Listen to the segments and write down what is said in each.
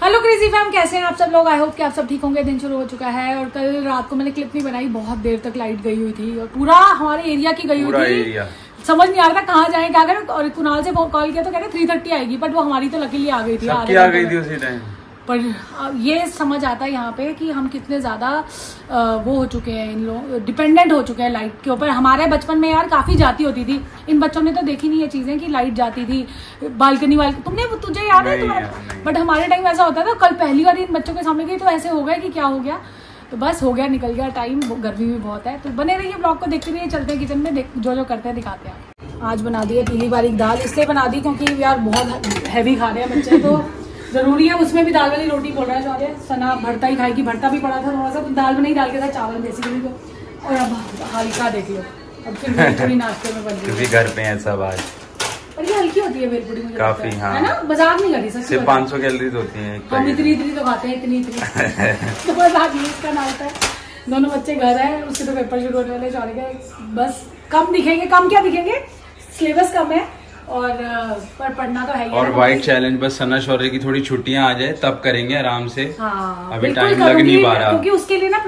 Hello crazy fam, कैसे हैं आप सब लोग। आई होप कि आप सब ठीक होंगे। दिन शुरू हो चुका है और कल रात को मैंने क्लिप नहीं बनाई, बहुत देर तक लाइट गई हुई थी और पूरा हमारे एरिया की गई हुई थी। समझ नहीं आ रहा था कहाँ जाए क्या करें। और कुणाल से कॉल किया तो कह रहे 3:30 आएगी, बट वो हमारी तो लकीली आ गई थी, उसी टाइम। पर ये समझ आता है यहाँ पे कि हम कितने ज्यादा वो हो चुके हैं, इन लोग डिपेंडेंट हो चुके हैं लाइट के ऊपर। हमारे बचपन में यार काफी जाती होती थी, इन बच्चों ने तो देखी नहीं ये चीजें कि लाइट जाती थी बालकनी वाल। तुझे याद है तुम्हारा? बट हमारे टाइम ऐसा होता था, कल पहली बार इन बच्चों के सामने गई तो ऐसे हो गया कि क्या हो गया। तो बस हो गया, निकल गया टाइम। गर्मी भी बहुत है, तो बने रहिए ब्लॉग को देखते रहिए। चलते हैं किचन में, जो करते हैं दिखाते हैं। आज बना दी है पीली बारीक दाल, इसलिए बना दी क्योंकि यार बहुत हैवी खा रहे हैं बच्चे, तो जरूरी है। उसमें भी दाल वाली रोटी बोल रहा है चाह रहे सना, भरता ही खाएगी। भरता भी पड़ा था थोड़ा सा, तो दाल में नहीं डाल के था चावल बेसिकली। तो और अब हल्का देख लो, अब फिर भेलपुरी नाश्ते में बन रही है। घर पे है सब आज, पर ये हल्की होती है भेलपुरी मुझे काफी, हाँ। है ना, मजाक नहीं करी सर, सिर्फ 500 कैलोरीज होती हैं। हम इतनी तो खाते हैं, इतनी तो मजाक नहीं इसका नाम है। दोनों बच्चे घर है, उसके तो पेपर शुरू होने वाले चाह के, बस कम दिखेंगे। कम क्या दिखेंगे, सिलेबस कम है और पर पढ़ना तो है ही। और वाइट चैलेंज बस सना शौर्य की थोड़ी छुट्टियां आ जाए तब करेंगे आराम से। हाँ, अभी टाइम लग नहीं पा रहा, क्योंकि उसके लिए ना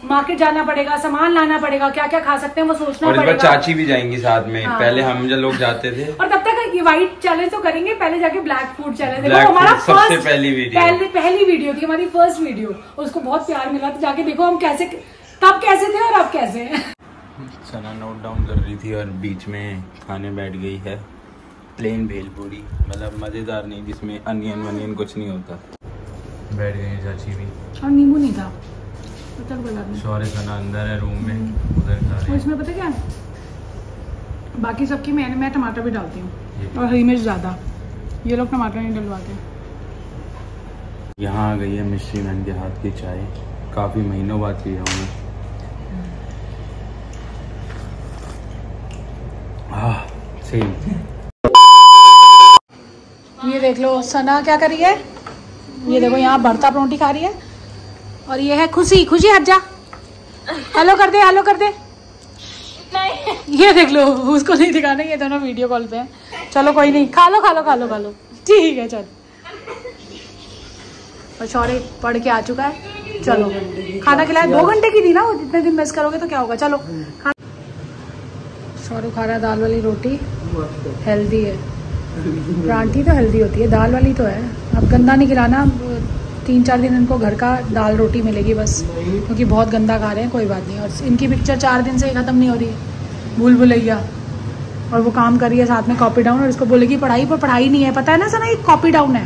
मार्केट जाना पड़ेगा, सामान लाना पड़ेगा, क्या क्या खा सकते हैं वो सोचना पड़ेगा। और चाची भी जाएंगी साथ में। हाँ। पहले हम जब लोग जाते थे, और तब तक ये व्हाइट चैलेंज तो करेंगे, पहले जाके ब्लैक फूड चैलेंज। हमारा सबसे पहली वीडियो थी हमारी, फर्स्ट वीडियो, और उसको बहुत प्यार मिला। तो जाके देखो हम कैसे, तब कैसे थे और अब कैसे हैं। सना नोट डाउन कर रही थी और बीच में खाने बैठ गई है प्लेन भेलपूरी, मतलब मजेदार नहीं, जिसमें अनियन वनियन कुछ नहीं होता। बैठ गई चाची भी, और नींबू नहीं था। शौर्य सना अंदर है रूम में, उधर खा रहे हैं। इसमें पता क्या है, बाकी सबकी मैं टमाटर भी डालती हूँ और हरी मिर्च ज्यादा, ये लोग टमाटर नहीं डलवाते। यहाँ आ गई है मिश्री मैन के हाथ की चाय, काफी महीनों बाद पी रहा हूँ। सही। ये देख लो सना क्या कर रही है, ये देखो यहाँ भरता परोंठी खा रही है। और ये है खुशी, खुशी हट जा, हेलो कर दे, हेलो कर दे। नहीं। ये देख लो, उसको नहीं दिखाना, ये दोनों वीडियो कॉल पे हैं। चलो कोई नहीं, खा लो खा लो खा लो खा लो, ठीक है चल। और शौर्य पढ़ के आ चुका है, चलो खाना खिलाया। 2 घंटे की थी ना वो, जितने दिन मिस करोगे तो क्या होगा। चलो शौर्य खा रहा है दाल वाली रोटी, हेल्दी है। परांठी तो हेल्दी होती है, दाल वाली तो है। अब गंदा नहीं खिलाना, 3-4 दिन इनको घर का दाल रोटी मिलेगी बस, क्योंकि बहुत गंदा खा रहे हैं। कोई बात नहीं। और इनकी पिक्चर 4 दिन से खत्म नहीं हो रही है, भूल भुलैया। और वो काम कर रही है साथ में कॉपी डाउन, और इसको बोलेगी पढ़ाई, पर पढ़ाई नहीं है, पता है ना सना, एक कॉपी डाउन है।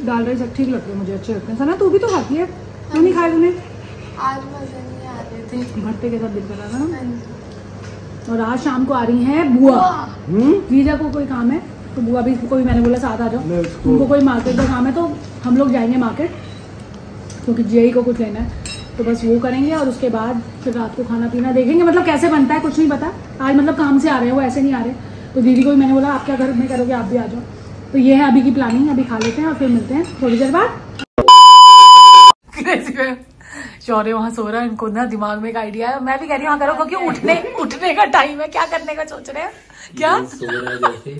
दाल राइस ठीक लगते हैं मुझे, अच्छे लगते हैं। सना तू भी तो खाती है, क्यों नहीं खाए तूने? आज मजे नहीं आ रहे थे, भट्टे के साथ दिल कर रहा था ना। और आज शाम को आ रही है बुआ, जीजा को कोई काम है तो बुआ भी, को भी मैंने बोला साथ आ जाओ। उनको कोई मार्केट का काम है तो हम लोग जाएंगे मार्केट, क्योंकि जीआई को कुछ लेना है, तो बस वो करेंगे। और उसके बाद फिर रात को खाना पीना देखेंगे, मतलब कैसे बनता है कुछ नहीं पता। आज मतलब काम से आ रहे हैं वो, ऐसे नहीं आ रहे। तो दीदी को भी मैंने बोला आप क्या घर में करोगे, आप भी आ जाओ। तो ये है अभी की प्लानिंग, अभी खा लेते हैं और फिर मिलते हैं थोड़ी देर बाद। शौर्य वहाँ सो रहा है, इनको ना दिमाग में एक आइडिया है। मैं भी कह रही हूँ हाँ करो, क्योंकि उठने का टाइम है। क्या करने का सोच रहे हैं, क्या सो रहा है जैसे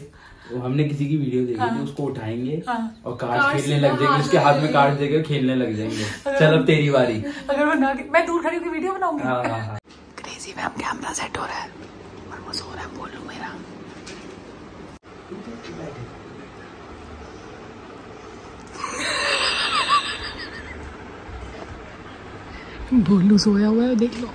वो हमने किसी की वीडियो देखी थी, उसको उठाएंगे और कार्ड खेलने लग जाएंगे, उसके हाथ में कार्ड देकर खेलने लग जाएंगे। चल अब तेरी बारी। अगर वो ना, मैं दूर खड़ी होकर वीडियो बनाऊंगी। हाँ। क्रेजी मैम कैमरा सेट हो रहा है और वो सो रहा है, बोलू मेरा। बोलू सोया हुआ है, देख लो।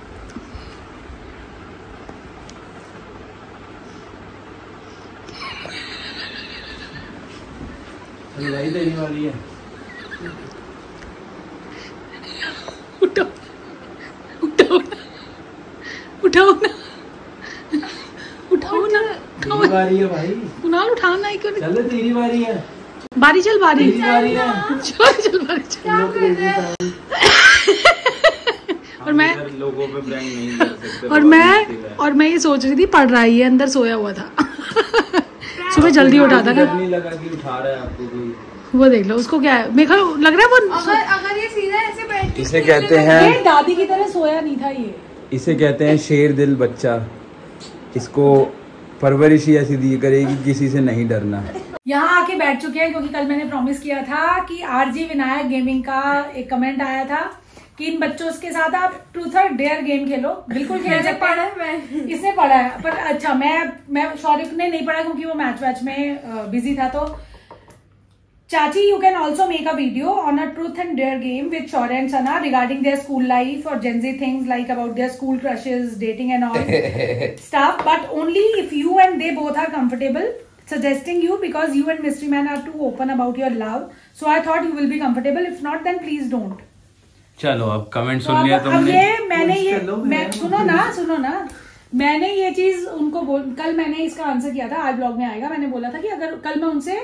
भाई तेरी बारी है, उठो उठो ना, उठाओ ना, उठाओ ना, तेरी बारी है भाई। कुणाल उठाना है, क्यों? चल तेरी बारी है, बारी चल, बारी तेरी बारी है, चल बारी चल। और मैं लोगों पे प्रैंक नहीं कर सकते। और मैं ये सोच रही थी पढ़ रहा है, ये अंदर सोया हुआ था। सुबह जल्दी उठा था ना, नहीं लगा कि उठा रहा है आपको कोई। वो देख लो उसको क्या है, मेरे को लग रहा है वो अगर ये सीधा ऐसे बैठ, इसे कहते हैं, दादी की तरह सोया नहीं था ये। इसे कहते हैं शेर दिल बच्चा। इसको परवरिश ही ऐसी दी करेगी, किसी से नहीं डरना। यहाँ आके बैठ चुके हैं क्योंकि कल मैंने प्रॉमिस किया था कि आरजी विनायक गेमिंग का एक कमेंट आया था कि इन बच्चों के साथ आप ट्रूथ और डेयर गेम खेलो। बिल्कुल खेल सकते हैं। इसने पढ़ा है पर अच्छा मैं शौर्य ने नहीं पढ़ा क्योंकि वो मैच में बिजी था। तो चाची, you can also make a video on a truth and dare game with Shaurya and Sana regarding their school life or Gen Z things like about their school crushes, dating and all stuff. But only if you and they both are comfortable. Suggesting you because you and Mystery Man are too open about your love. So I thought you will be comfortable. If not, then please don't. चलो अब comment सुन लिया तुमने। सुनो ना मैंने ये चीज उनको कल मैंने इसका आंसर किया था, आज ब्लॉग में आएगा। मैंने बोला था कि अगर कल मैं उनसे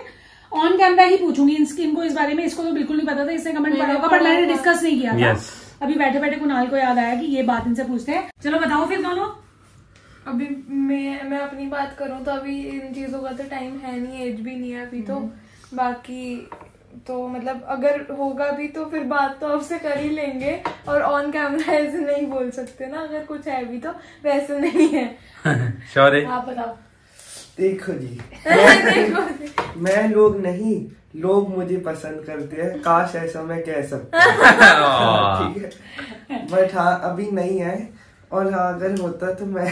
ऑन कैमरा ही पूछूंगी इनको इस बारे में। इसको तो बिल्कुल नहीं पता था, इसने कमेंट पढ़ा होगा पर मैंने डिस्कस नहीं किया था। अभी बैठे बैठे कुणाल को याद आया कि ये बात इनसे पूछते हैं। चलो बताओ फिर दोनों। अभी मैं अपनी बात करूं तो अभी इन चीजों का तो टाइम है नहीं, एज भी नहीं है अभी तो। बाकी तो मतलब अगर होगा भी तो फिर बात तो आपसे कर ही लेंगे और ऑन कैमरा ऐसे नहीं बोल सकते ना। अगर कुछ है भी तो वैसे नहीं है। शौर्य आप बताओ। देखो जी मैं लोग नहीं, लोग मुझे पसंद करते हैं। काश ऐसा मैं कह सकता ठीक है, बट हाँ अभी नहीं है। और हाँ अगर होता तो मैं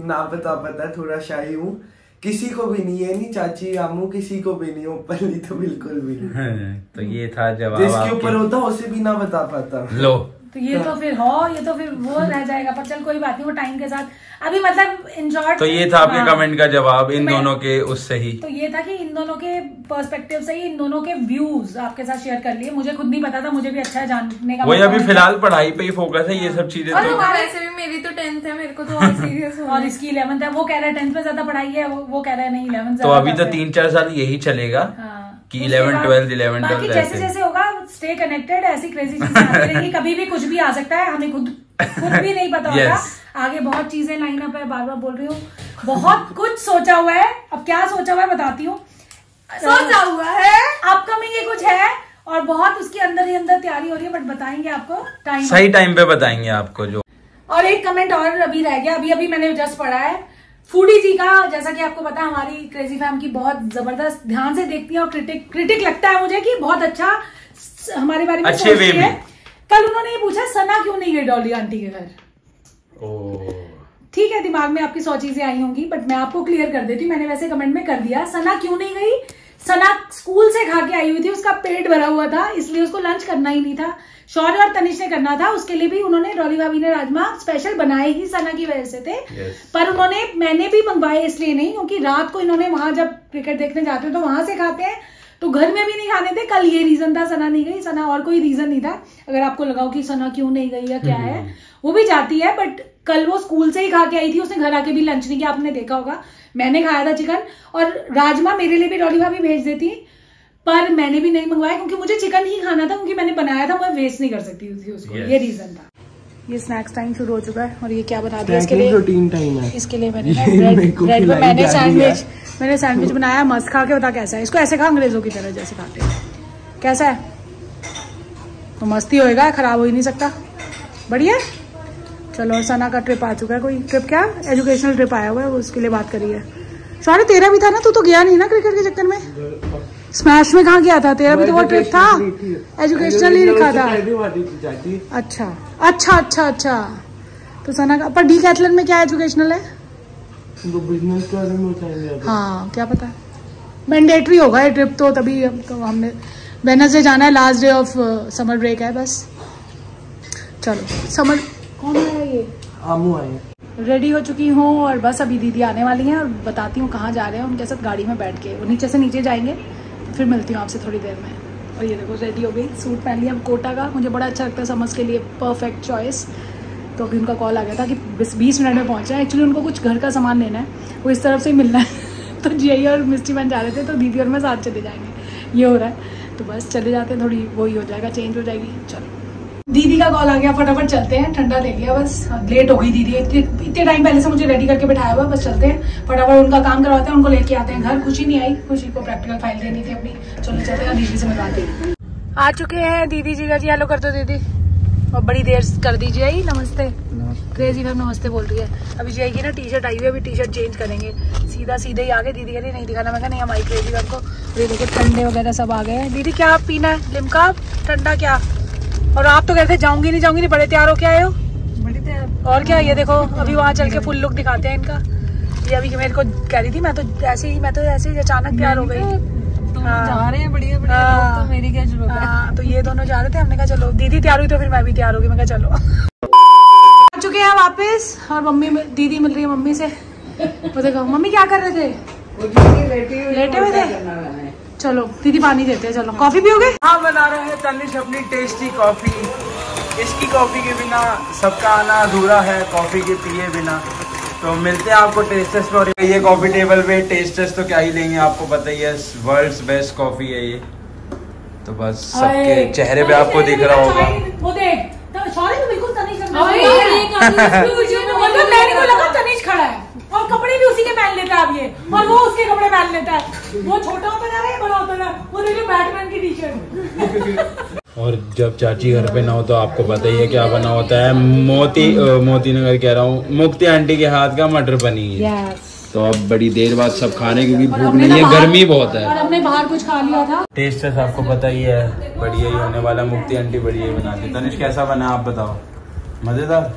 ना बता पाता, थोड़ा शाही हूँ। किसी को भी नहीं है, नहीं चाची आमू किसी को भी नहीं, ओपनली तो बिल्कुल भी नहीं। तो ये था जवाब। जिसके ऊपर होता उसे भी ना बता पाता। लो तो ये तो फिर वो रह जाएगा। पर चल कोई बात नहीं, वो टाइम के साथ अभी मतलब इन शॉर्ट। तो ये था आपके कमेंट का जवाब इन दोनों के उससे ही। तो ये था कि इन दोनों के पर्सपेक्टिव से ही इन दोनों के व्यूज आपके साथ शेयर कर लिए। मुझे खुद नहीं पता था, मुझे भी अच्छा है जानने का। वही अभी फिलहाल पढ़ाई पे ही फोकस है, ये सब चीजें। और वैसे भी मेरी तो 10th है, मेरे को तो और सीरियस और इसकी 11th है। वो कह रहा है 10th में ज्यादा पढ़ाई है, वो कह रहा है नहीं 11th। तो अभी तो 3-4 साल यही चलेगा कि 11th 12th जैसे जैसे होगा स्टे कनेक्टेड। ऐसी क्रेजी चीजें आती रहेंगी, कभी भी कुछ भी आ सकता है, हमें खुद भी नहीं पता होगा। आगे बहुत चीजें लाइन अप है, बार बार बोल रही हूँ। बहुत कुछ सोचा हुआ है, अब क्या सोचा हुआ है बताती हूँ। सोचा हुआ है अपकमिंग ही कुछ है और बहुत उसके अंदर ही अंदर तैयारी हो रही है, बट बताएंगे आपको सही टाइम पे बताएंगे आपको जो। और एक कमेंट और अभी रह गया, अभी मैंने जस्ट पढ़ा है फूडी जी का। जैसा कि आपको पता है हमारी क्रेजी फैम की बहुत जबरदस्त ध्यान से देखती है और क्रिटिक लगता है मुझे कि बहुत अच्छा हमारे बारे में सोचती है। कल उन्होंने ये पूछा सना क्यों नहीं गई डॉली आंटी के घर। ठीक है, दिमाग में आपकी 100 चीजें आई होंगी, बट मैं आपको क्लियर कर देती हूँ। मैंने वैसे कमेंट में कर दिया, सना क्यों नहीं गई। सना स्कूल से खा के आई हुई थी, उसका पेट भरा हुआ था, इसलिए उसको लंच करना ही नहीं था। शौर्य और तनिष ने करना था, उसके लिए भी उन्होंने डॉली भाभी ने राजमा स्पेशल बनाए ही सना की वजह से थे। पर मैंने भी मंगवाए इसलिए नहीं, क्योंकि रात को इन्होंने वहां जब क्रिकेट देखने जाते हैं तो वहां से खाते हैं, तो घर में भी नहीं खाने थे। कल ये रीजन था सना नहीं गई। सना और कोई रीजन नहीं था। अगर आपको लगाओ कि सना क्यों नहीं गई या क्या है, वो भी जाती है, बट कल वो स्कूल से ही खा के आई थी, उसने घर आके भी लंच नहीं किया। आपने देखा होगा मैंने खाया था चिकन, और राजमा मेरे लिए भी डॉली भाभी भेज देती, पर मैंने भी नहीं मंगवाया क्योंकि मुझे चिकन ही खाना था, क्योंकि मैंने बनाया था, मैं वेस्ट नहीं कर सकती थी उसको। ये रीजन था। ये स्नैक्स टाइम शुरू हो चुका है और ये क्या बना दिया इसके लिए, प्रोटीन टाइम है। इसके लिए मैंने ब्रेड मैंने सैंडविच बनाया। मस्त, खा के बता कैसा है। इसको ऐसे खा अंग्रेजों की तरह जैसे खाते हैं। कैसा है? तो मस्ती होएगा, खराब हो ही नहीं सकता। बढ़िया। चलो, सना का ट्रिप आ चुका है। कोई ट्रिप क्या, एजुकेशनल ट्रिप आया हुआ है, वो उसके लिए बात करी है। सॉरी, तेरा भी था ना, तू तो गया नहीं ना क्रिकेट के चक्कर में। स्मैश में कहाँ गया था? तेरा भी तो वो ट्रिप था, एजुकेशनल ही लिखा था। अच्छा। तो सना का पर डीकैथलॉन में क्या एजुकेशनल है? बिजनेस के बारे में बताएंगे। हाँ, क्या पता, मैंडेटरी होगा ये ट्रिप तो। तभी तो हमने वेडनेसडे जाना है, last day of summer break है बस। चलो, समर कौन है ये? आमू आए। रेडी हो चुकी हूँ और बस अभी दीदी आने वाली हैं और बताती हूँ कहाँ जा रहे हैं उनके साथ गाड़ी में बैठ के। वो नीचे से नीचे जाएंगे, फिर मिलती हूँ आपसे थोड़ी देर में। और ये देखो रेडी हो गई, सूट पहन लिया कोटा का, मुझे बड़ा अच्छा लगता है समर्स के लिए, परफेक्ट चॉइस। तो अभी उनका कॉल आ गया था कि 20 मिनट में पहुँच रहे हैं। एक्चुअली उनको कुछ घर का सामान लेना है, वो इस तरफ से ही मिलना है। तो जी और मिस्टी बन जा रहे थे, तो दीदी और मैं साथ चले जाएंगे। ये हो रहा है, तो बस चले जाते हैं, थोड़ी वही हो जाएगा, चेंज हो जाएगी। चलो, दीदी का कॉल आ गया, फटाफट चलते हैं। ठंडा ले लिया बस, लेट हो गई दीदी, इतने टाइम पहले से मुझे रेडी करके बैठाया हुआ। बस चलते हैं, फटाफट उनका काम करवाते हैं, उनको लेके आते हैं घर। खुशी नहीं आई, खुशी को प्रैक्टिकल फाइल देनी थी अपनी। चलो चलते हैं, दीदी से मिलवाते हैं। आ चुके हैं दीदी जी का। जी हेलो कर दो दीदी, और बड़ी देर कर दीजिए। नमस्ते। क्रेजी फैम नमस्ते बोल रही है। अभी जाएगी ना, टी शर्ट आई हुई है, अभी टी शर्ट चेंज करेंगे, सीधा सीधे ही आगे। दीदी कह रही नहीं दिखाना, मैं कहा नहीं हमारी क्रेजी फैम को। ये देखो ठंडे वगैरह सब आ गए हैं। दीदी क्या पीना है? लिम्का ठंडा क्या? और आप तो कहते जाऊंगी नहीं, बड़े तैयार हो के आए हो। बड़ी तैयार। और क्या, ये देखो अभी वहाँ चल के फुल लुक दिखाते हैं इनका। ये अभी मेरे को कह रही थी मैं तो ऐसे ही अचानक तैयार हो गई। जा रहे हैं बढ़िया बढ़िया लोग, तो मेरी क्या जरूरत है। तो ये दोनों जा रहे थे, हमने कहा चलो दीदी तैयार हुई तो फिर मैं भी तैयार होगी। मैं कहा चलो। आ चुके हैं वापस और मम्मी दीदी मिल रही है मम्मी से। वो देखो मम्मी क्या कर रहे थे? लेटे हुए थे। चलो दीदी पानी देते हैं। चलो कॉफी पियोगे? हाँ बना रहे हैं तनिष अपनी टेस्टी कॉफी। इसकी कॉफी के बिना सबका आना अधूरा है, कॉफी के पिए बिना। तो मिलते हैं आपको टेस्ट टेस्ट पर। ये कॉफी टेबल पे टेस्ट टेस्ट तो क्या ही लेंगे, आपको पता ही है वर्ल्ड्स बेस्ट कॉफी है ये। तो बस सबके चेहरे पे आपको दिख रहा होगा। वो देख सॉरी तो बिल्कुल तनिष लगा तनिष खड़ा है और कपड़े भी उसी के पहन लेता है अब ये, और वो उसके कपड़े पहन लेता है। वो छोटा होता जा रहा है, बड़ा होता जा रहा है। वो देखो बैटमैन की टी शर्ट। और जब चाची घर पे ना हो तो आपको पता ही है क्या बना होता है। मोती नगर कह रहा हूँ, मुक्ति आंटी के हाथ का मटर पनीर। तो अब बड़ी देर बाद सब खाने की भी भूख नहीं है, गर्मी बहुत है। और हमने बाहर कुछ खा लिया था। टेस्ट आपको पता ही है, बढ़िया ही होने वाला। मुक्ति आंटी बढ़िया ही बनाती। तनिष कैसा बना आप बताओ? मजेदार।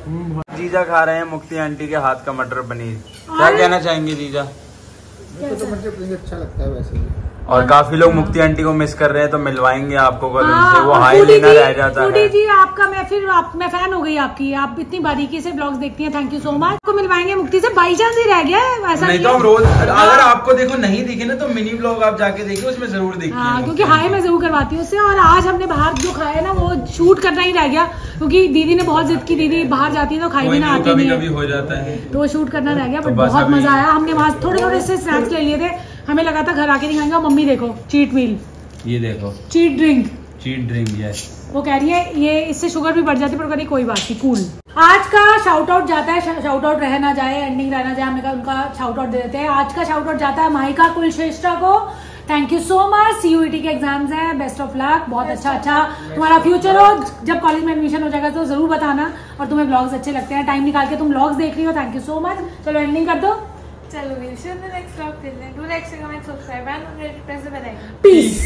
जीजा खा रहे हैं मुक्ति आंटी के हाथ का मटर पनीर। क्या कहना चाहेंगे जीजा? तो मटर पनीर अच्छा लगता है वैसे। और काफी लोग मुक्ति आंटी को मिस कर रहे हैं, तो मिलवाएंगे आपको कल उनसे। वो हाई लेना रह जाता है। जी आपका मैं फैन हो गई आपकी, आप इतनी बारीकी से ब्लॉग्स देखती हैं, थैंक यू सो मच। आपको मिलवाएंगे मुक्ति से, बाई चांस ही रह गया है ऐसा नहीं तो हम रोज, अगर आपको देखो नहीं दिखे ना तो मिनी ब्लॉग आप जाके देखिए, उसमें जरूर देखिए। हाँ क्योंकि हाई मैं जरूर करवाती हूँ उससे। और आज हमने बाहर जो खाया ना वो शूट करना ही रह गया, क्योंकि दीदी ने बहुत जिद की, दीदी बाहर जाती है तो खाई भी ना आती कभी कभी हो जाता है, तो वो शूट करना रह गया। बट बहुत मजा आया। हमने वहाँ थोड़े से स्नैक्स ले लिए थे, हमें लगा था घर आके नहीं खाएंगे। मम्मी देखो चीट मील, ये देखो चीट ड्रिंक यस। वो कह रही है ये इससे शुगर भी बढ़ जाती है, पर कह रही कोई बात नहीं कूल। आज का शाउट आउट जाता है, शाउट आउट रह ना जाए, एंडिंग रह ना जाए, हमने कहा उनका शाउट आउट दे देते हैं। आज का शाउट आउट जाता है माहिका कुलश्रेष्ठा को। Thank you so much. CUET के एग्जाम्स हैं, बेस्ट ऑफ लक। बहुत अच्छा तुम्हारा फ्यूचर हो। जब कॉलेज में एडमिशन हो जाएगा तो जरूर बताना। और तुम्हें ब्लॉग्स अच्छे लगते हैं, टाइम निकाल के तुम ब्लॉग्स देख रही हो, थैंक यू सो मच। चलो एंडिंग कर दो। चलो we'll see you in the next vlog. Till then, do like, share, comment, subscribe and press the bell icon. Peace.